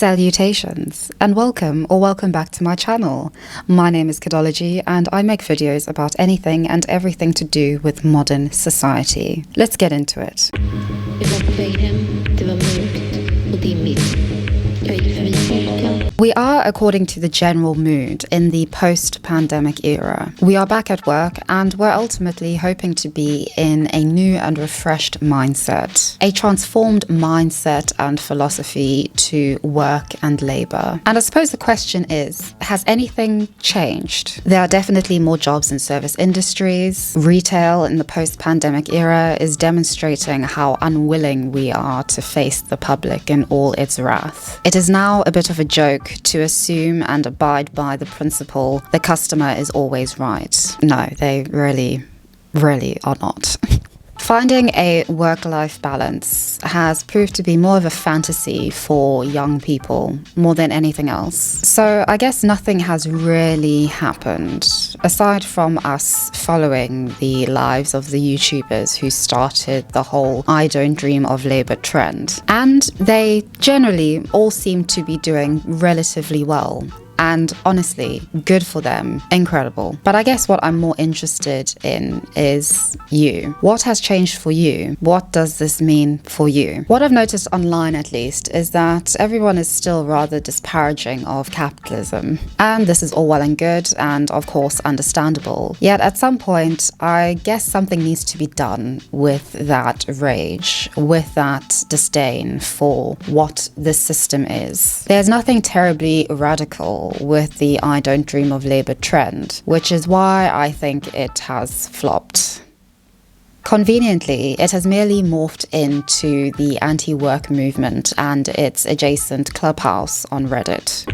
Salutations and welcome back to my channel. My name is Kidology and I make videos about anything and everything to do with modern society. Let's get into it. We are according to the general mood in the post-pandemic era. We are back at work and we're ultimately hoping to be in a new and refreshed mindset, a transformed mindset and philosophy to work and labor. And I suppose the question is, has anything changed? There are definitely more jobs in service industries. Retail in the post-pandemic era is demonstrating how unwilling we are to face the public in all its wrath. It is now a bit of a joke to assume and abide by the principle the customer is always right. No, they really are not. Finding a work-life balance has proved to be more of a fantasy for young people more than anything else. So I guess nothing has really happened aside from us following the lives of the YouTubers who started the whole I don't dream of labor trend. And they generally all seem to be doing relatively well. And honestly, good for them, incredible. But I guess what I'm more interested in is you. What has changed for you? What does this mean for you? What I've noticed online, at least, is that everyone is still rather disparaging of capitalism. And this is all well and good and, of course, understandable. Yet at some point, I guess something needs to be done with that rage, with that disdain for what this system is. There's nothing terribly radical with the I don't dream of labor trend, which is why I think it has flopped. Conveniently, it has merely morphed into the anti-work movement and its adjacent clubhouse on Reddit.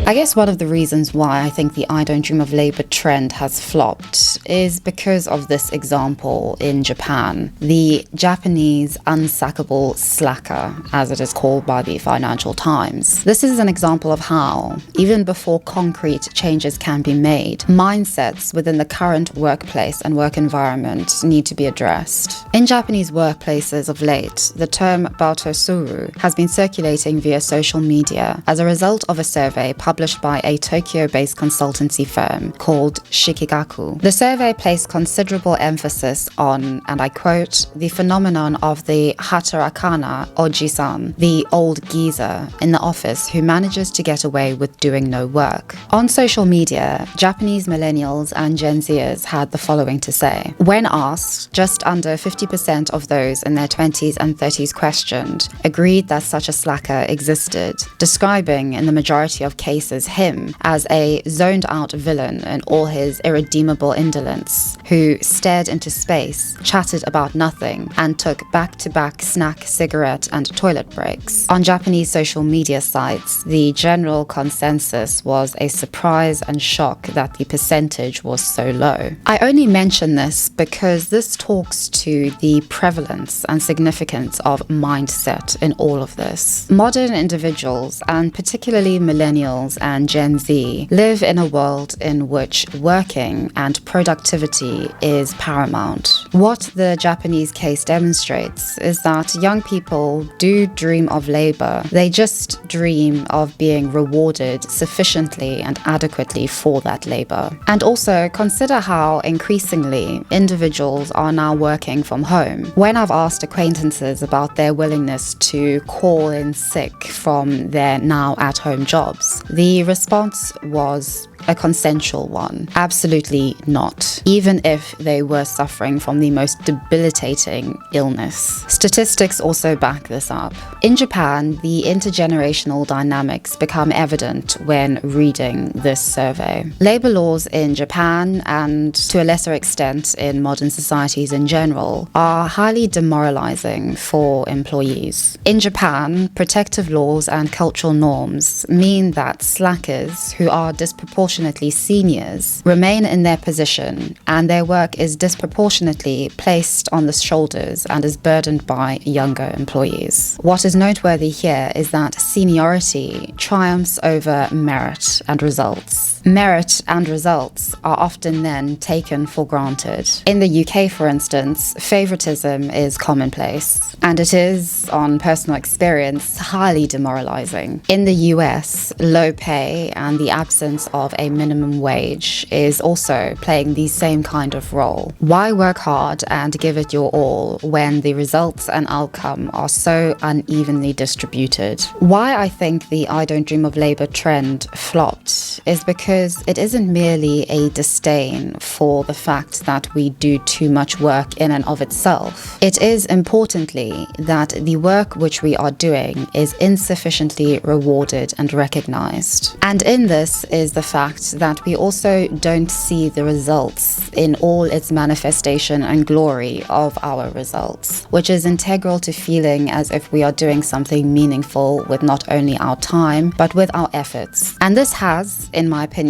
I guess one of the reasons why I think the I don't dream of labor trend has flopped is because of this example in Japan, the Japanese unsackable slacker, as it is called by the Financial Times. This is an example of how, even before concrete changes can be made, mindsets within the current workplace and work environment need to be addressed. In Japanese workplaces of late, the term bautosuru has been circulating via social media as a result of a survey published by a Tokyo-based consultancy firm called Shikigaku. The survey placed considerable emphasis on, and I quote, the phenomenon of the hatarakana oji-san, the old geezer in the office who manages to get away with doing no work. On social media, Japanese millennials and Gen Zers had the following to say. When asked, just under 50% of those in their 20s and 30s questioned agreed that such a slacker existed, describing in the majority of cases him as a zoned-out villain in all his irredeemable indolence, who stared into space, chatted about nothing, and took back-to-back snack, cigarette, and toilet breaks. On Japanese social media sites, the general consensus was a surprise and shock that the percentage was so low. I only mention this because this talks to the prevalence and significance of mindset in all of this. Modern individuals, and particularly millennials and Gen Z, live in a world in which working and productivity is paramount. What the Japanese case demonstrates is that young people do dream of labor. They just dream of being rewarded sufficiently and adequately for that labor. And also consider how increasingly individuals are now working from home. When I've asked acquaintances about their willingness to call in sick from their now at-home jobs, the response was a consensual one. Absolutely not, even if they were suffering from the most debilitating illness. Statistics also back this up. In Japan, the intergenerational dynamics become evident when reading this survey. Labor laws in Japan, and to a lesser extent in modern societies in general, are highly demoralizing for employees. In Japan, protective laws and cultural norms mean that slackers who are disproportionately seniors remain in their position, and their work is disproportionately placed on the shoulders and is burdened by younger employees. What is noteworthy here is that seniority triumphs over merit and results. Merit and results are often then taken for granted. In the UK, for instance, favoritism is commonplace, and it is, on personal experience, highly demoralizing. In the US, low pay and the absence of a minimum wage is also playing the same kind of role. Why work hard and give it your all when the results and outcome are so unevenly distributed? Why I think the I don't dream of labor trend flopped is because it isn't merely a disdain for the fact that we do too much work in and of itself. It is importantly that the work which we are doing is insufficiently rewarded and recognized. And in this is the fact that we also don't see the results in all its manifestation and glory of our results, which is integral to feeling as if we are doing something meaningful with not only our time, but with our efforts. And this has, in my opinion,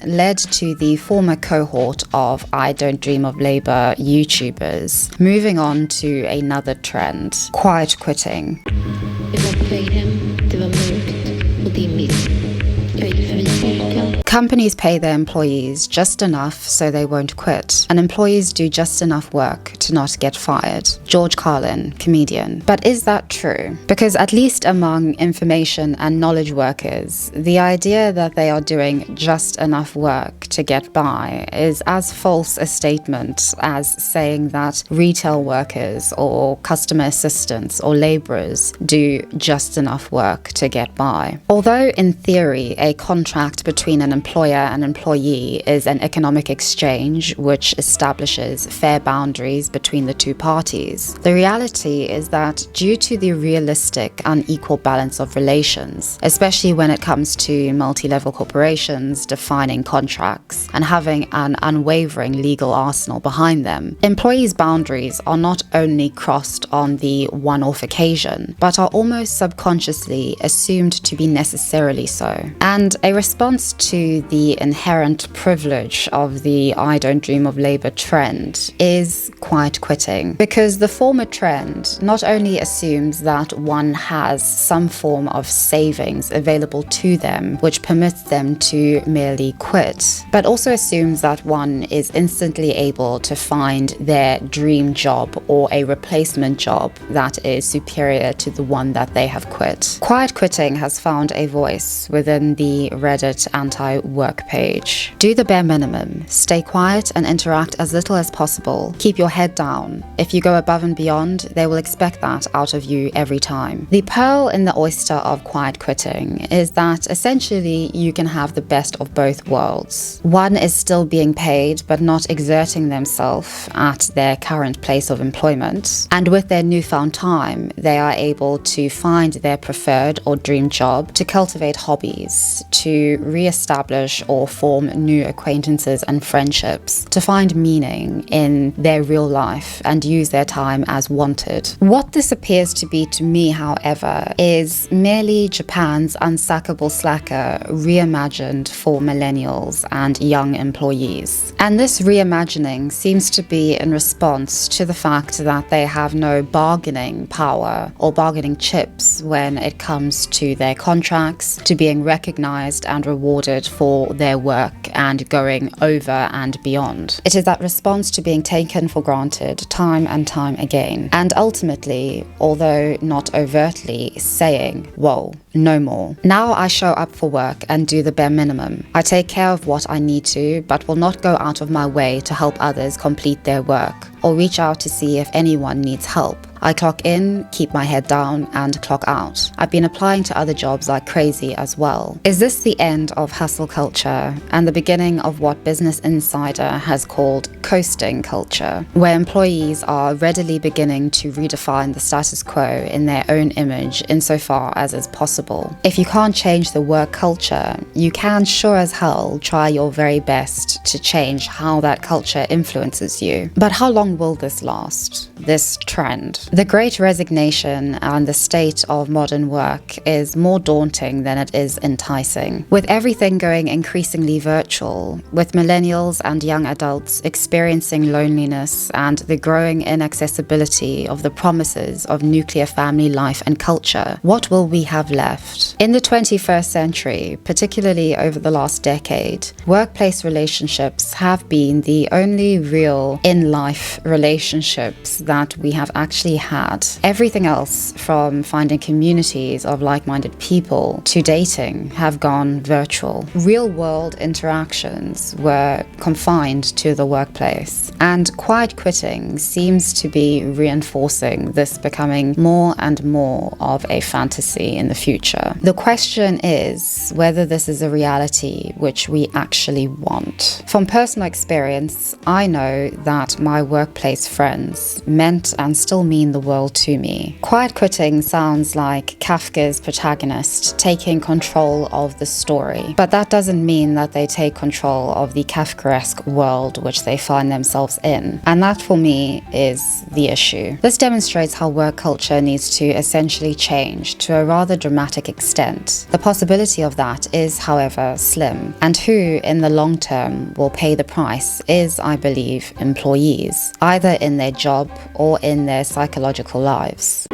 led to the former cohort of I don't dream of labor YouTubers moving on to another trend, quiet quitting. Companies pay their employees just enough so they won't quit, and employees do just enough work to not get fired. George Carlin, comedian. But is that true? Because at least among information and knowledge workers, the idea that they are doing just enough work to get by is as false a statement as saying that retail workers or customer assistants or laborers do just enough work to get by. Although in theory a contract between an employer and employee is an economic exchange which establishes fair boundaries between the two parties, the reality is that due to the realistic unequal balance of relations, especially when it comes to multi-level corporations defining contracts and having an unwavering legal arsenal behind them, employees' boundaries are not only crossed on the one-off occasion, but are almost subconsciously assumed to be necessarily so. And a response to the inherent privilege of the I don't dream of labor trend is quiet quitting, because the former trend not only assumes that one has some form of savings available to them which permits them to merely quit, but also assumes that one is instantly able to find their dream job or a replacement job that is superior to the one that they have quit. Quiet quitting has found a voice within the Reddit anti-work page. Do the bare minimum, stay quiet and interact as little as possible. Keep your head down. If you go above and beyond, they will expect that out of you every time. The pearl in the oyster of quiet quitting is that essentially you can have the best of both worlds. One is still being paid but not exerting themselves at their current place of employment, and with their newfound time, they are able to find their preferred or dream job, to cultivate hobbies, to re-establish or form new acquaintances and friendships, to find meaning in their real life and use their time as wanted. What this appears to be to me, however, is merely Japan's unsackable slacker reimagined for millennials and young employees. And this reimagining seems to be in response to the fact that they have no bargaining power or bargaining chips when it comes to their contracts, to being recognized and rewarded for their work and going over and beyond. It is that response to being taken for granted time and time again, and ultimately, although not overtly, saying, whoa, no more. Now I show up for work and do the bare minimum. I take care of what I need to, but will not go out of my way to help others complete their work or reach out to see if anyone needs help. I clock in, keep my head down, and clock out. I've been applying to other jobs like crazy as well. Is this the end of hustle culture and the beginning of what Business Insider has called coasting culture, where employees are readily beginning to redefine the status quo in their own image insofar as is possible? If you can't change the work culture, you can sure as hell try your very best to change how that culture influences you. But how long will this last? This trend? The Great Resignation and the state of modern work is more daunting than it is enticing. With everything going increasingly virtual, with millennials and young adults experiencing loneliness and the growing inaccessibility of the promises of nuclear family life and culture, what will we have left? In the 21st century, particularly over the last decade, workplace relationships have been the only real in-life relationships that we have actually had. Everything else, from finding communities of like-minded people to dating, have gone virtual. Real-world interactions were confined to the workplace, and quiet quitting seems to be reinforcing this becoming more and more of a fantasy in the future. The question is whether this is a reality which we actually want. From personal experience, I know that my workplace friends meant and still mean the world to me. Quiet quitting sounds like Kafka's protagonist taking control of the story, but that doesn't mean that they take control of the Kafkaesque world which they find themselves in. And that, for me, is the issue. This demonstrates how work culture needs to essentially change to a rather dramatic extent. The possibility of that is, however, slim, and who, in the long term, will pay the price is, I believe, employees, either in their job or in their psychological lives.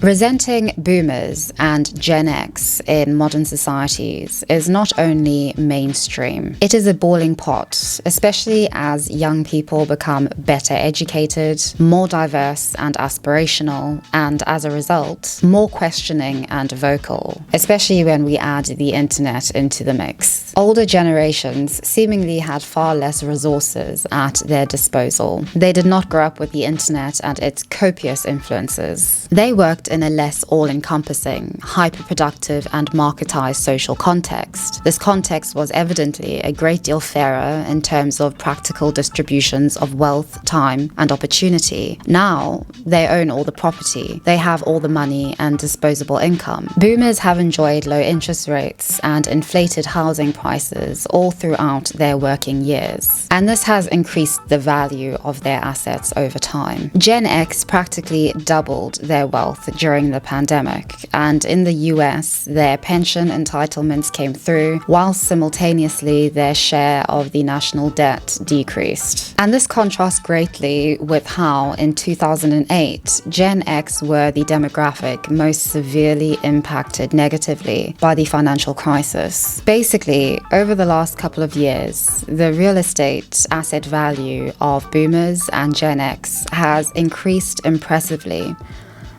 Resenting boomers and Gen X in modern societies is not only mainstream, it is a boiling pot, especially as young people become better educated, more diverse and aspirational, and as a result, more questioning and vocal, especially when we add the internet into the mix. Older generations seemingly had far less resources at their disposal. They did not grow up with the internet and its copious influences. They worked in a less all-encompassing, hyper-productive and marketized social context. This context was evidently a great deal fairer in terms of practical distributions of wealth, time and opportunity. Now, they own all the property. They have all the money and disposable income. Boomers have enjoyed low interest rates and inflated housing prices all throughout their working years. And this has increased the value of their assets over time. Gen X practically doubled their wealth during the pandemic, and in the US, their pension entitlements came through, while simultaneously their share of the national debt decreased. And this contrasts greatly with how, in 2008, Gen X were the demographic most severely impacted negatively by the financial crisis. Basically, over the last couple of years, the real estate asset value of boomers and Gen X has increased impressively,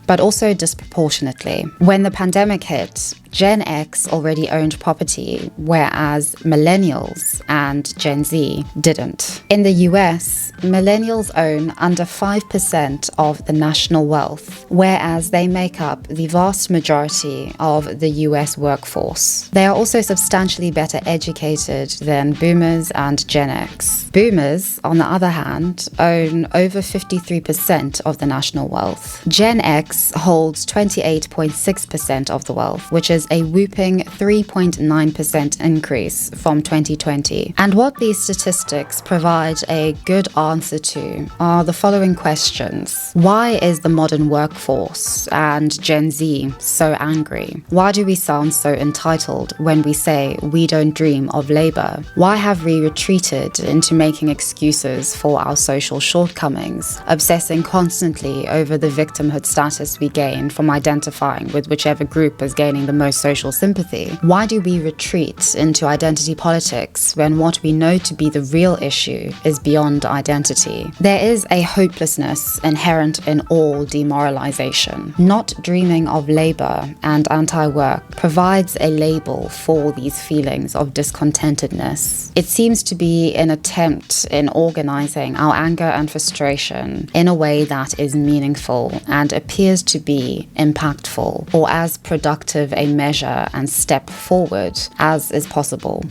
but also disproportionately. When the pandemic hit, Gen X already owned property, whereas millennials and Gen Z didn't. In the US, millennials own under 5% of the national wealth, whereas they make up the vast majority of the US workforce. They are also substantially better educated than boomers and Gen X. Boomers, on the other hand, own over 53% of the national wealth. Gen X holds 28.6% of the wealth, which is a whooping 3.9% increase from 2020. And what these statistics provide a good answer to are the following questions. Why is the modern workforce and Gen Z so angry? Why do we sound so entitled when we say we don't dream of labor? Why have we retreated into making excuses for our social shortcomings, obsessing constantly over the victimhood status we gain from identifying with whichever group is gaining the most social sympathy? Why do we retreat into identity politics when what we know to be the real issue is beyond identity? There is a hopelessness inherent in all demoralization. Not dreaming of labor and anti-work provides a label for these feelings of discontentedness. It seems to be an attempt in organizing our anger and frustration in a way that is meaningful and appears to be impactful, or as productive a measure and step forward as is possible.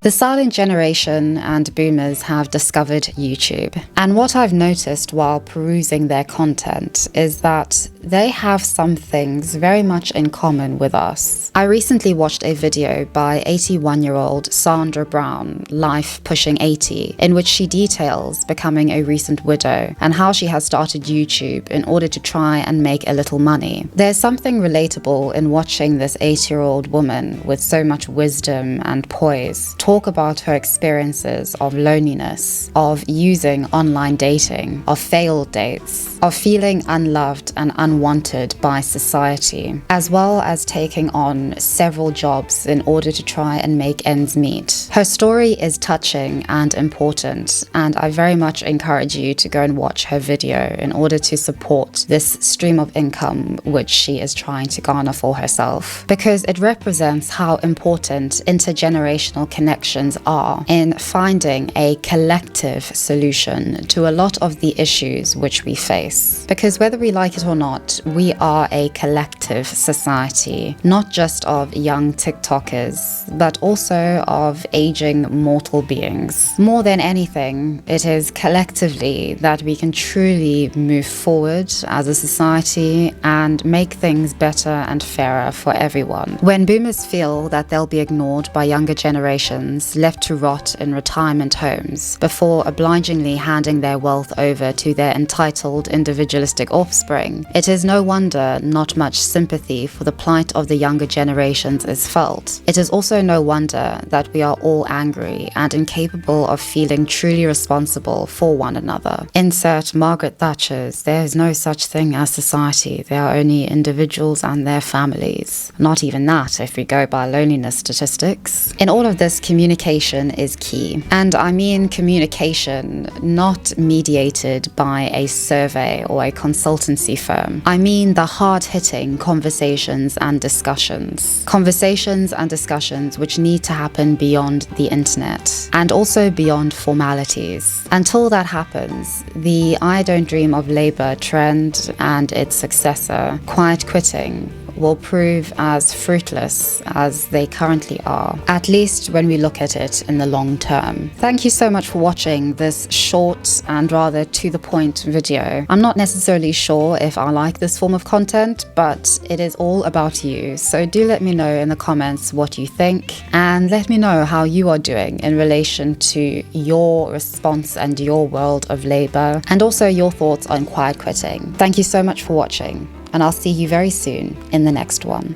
The silent generation and boomers have discovered YouTube. And what I've noticed while perusing their content is that they have some things very much in common with us. I recently watched a video by 81-year-old Sandra Brown, Life Pushing 80, in which she details becoming a recent widow and how she has started YouTube in order to try and make a little money. There's something relatable in watching this 80-year-old woman with so much wisdom and poise talk about her experiences of loneliness, of using online dating, of failed dates, of feeling unloved and unwanted by society, as well as taking on several jobs in order to try and make ends meet. Her story is touching and important, and I very much encourage you to go and watch her video in order to support this stream of income which she is trying to garner for herself, because it represents how important intergenerational connections are in finding a collective solution to a lot of the issues which we face. Because whether we like it or not, we are a collective society, not just of young TikTokers, but also of aging mortal beings. More than anything, it is collectively that we can truly move forward as a society and make things better and fairer for everyone. When boomers feel that they'll be ignored by younger generations, left to rot in retirement homes, before obligingly handing their wealth over to their entitled individualistic offspring, it is no wonder not much sympathy for the plight of the younger generations is felt. It is also no wonder that we are all angry and incapable of feeling truly responsible for one another. Insert Margaret Thatcher's "there is no such thing as society, there are only individuals and their families." Not even that if we go by loneliness statistics. In all of this, communication is key. And I mean communication not mediated by a survey or a consultancy firm. I mean the hard-hitting conversations and discussions. Conversations and discussions which need to happen beyond the internet and also beyond formalities. Until that happens, the I don't dream of Labour trend and its successor, quiet quitting, will prove as fruitless as they currently are, at least when we look at it in the long term. Thank you so much for watching this short and rather to the point video. I'm not necessarily sure if I like this form of content, but it is all about you. So do let me know in the comments what you think, and let me know how you are doing in relation to your response and your world of Labour, and also your thoughts on quiet quitting. Thank you so much for watching, and I'll see you very soon in the next one.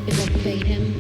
Is that him?